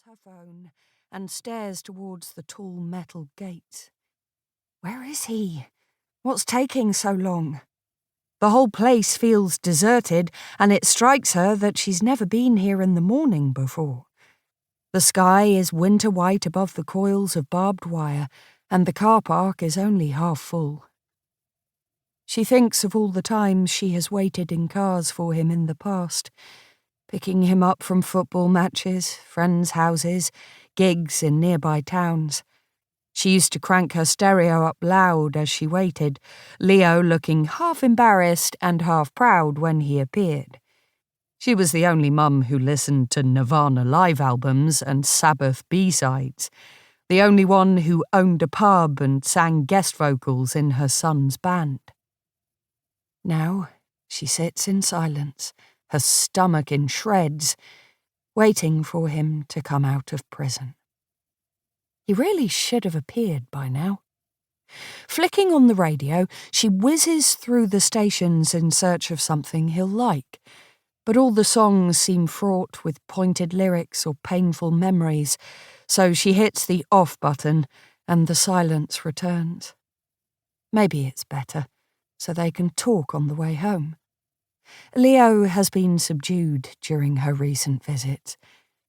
her phone and stares towards the tall metal gate. Where is he? What's taking so long? The whole place feels deserted, and it strikes her that she's never been here in the morning before. The sky is winter white above the coils of barbed wire, and the car park is only half full. She thinks of all the times she has waited in cars for him in the past, picking him up from football matches, friends' houses, gigs in nearby towns. She used to crank her stereo up loud as she waited, Leo looking half embarrassed and half proud when he appeared. She was the only mum who listened to Nirvana live albums and Sabbath B-sides, the only one who owned a pub and sang guest vocals in her son's band. Now she sits in silence, her stomach in shreds, waiting for him to come out of prison. He really should have appeared by now. Flicking on the radio, she whizzes through the stations in search of something he'll like, but all the songs seem fraught with pointed lyrics or painful memories, so she hits the off button and the silence returns. Maybe it's better, so they can talk on the way home. Leo has been subdued during her recent visits.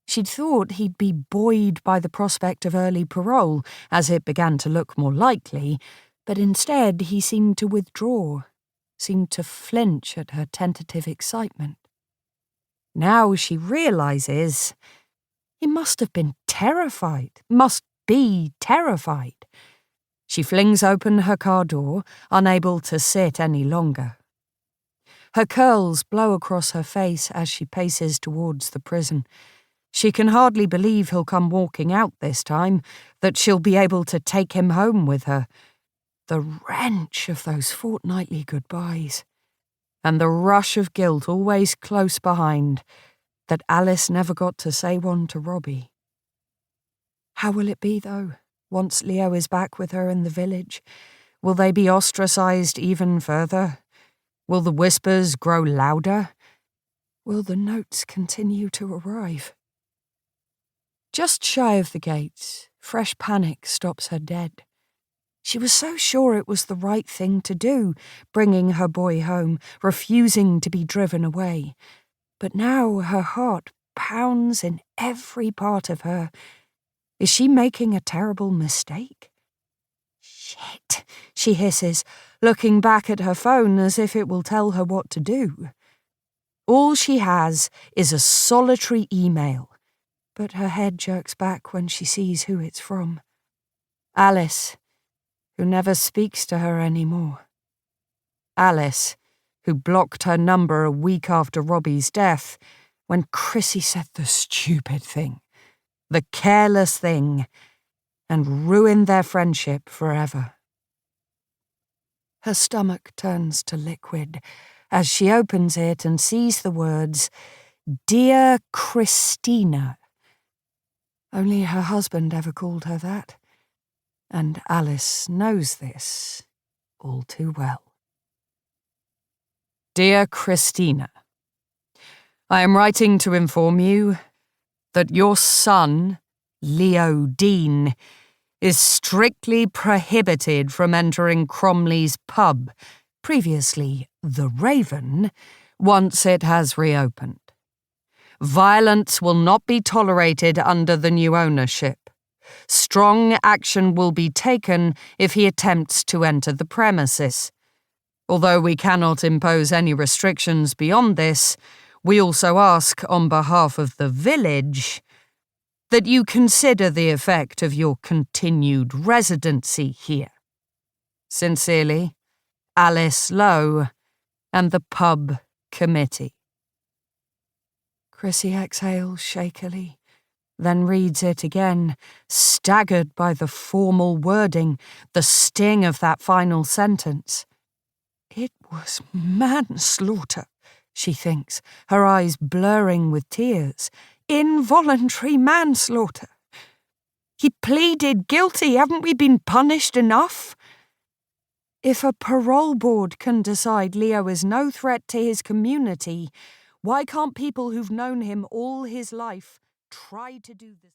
She'd thought he'd be buoyed by the prospect of early parole as it began to look more likely, but instead he seemed to withdraw, seemed to flinch at her tentative excitement. Now she realises he must have been terrified, must be terrified. She flings open her car door, unable to sit any longer. Her curls blow across her face as she paces towards the prison. She can hardly believe he'll come walking out this time, that she'll be able to take him home with her. The wrench of those fortnightly goodbyes, and the rush of guilt always close behind, that Alice never got to say one to Robbie. How will it be, though, once Leo is back with her in the village? Will they be ostracised even further? Will the whispers grow louder? Will the notes continue to arrive? Just shy of the gates, fresh panic stops her dead. She was so sure it was the right thing to do, bringing her boy home, refusing to be driven away. But now her heart pounds in every part of her. Is she making a terrible mistake? Shit, she hisses, looking back at her phone as if it will tell her what to do. All she has is a solitary email, but her head jerks back when she sees who it's from. Alice, who never speaks to her anymore. Alice, who blocked her number a week after Robbie's death, when Chrissy said the stupid thing, the careless thing, and ruined their friendship forever. Her stomach turns to liquid as she opens it and sees the words, "Dear Christina." Only her husband ever called her that, and Alice knows this all too well. Dear Christina, I am writing to inform you that your son, Leo Dean, is strictly prohibited from entering Cromley's pub, previously the Raven, once it has reopened. Violence will not be tolerated under the new ownership. Strong action will be taken if he attempts to enter the premises. Although we cannot impose any restrictions beyond this, we also ask on behalf of the village that you consider the effect of your continued residency here. Sincerely, Alice Lowe and the pub committee. Chrissy exhales shakily, then reads it again, staggered by the formal wording, the sting of that final sentence. It was manslaughter, she thinks, her eyes blurring with tears. Involuntary manslaughter. He pleaded guilty. Haven't we been punished enough? If a parole board can decide Leo is no threat to his community, why can't people who've known him all his life try to do the same?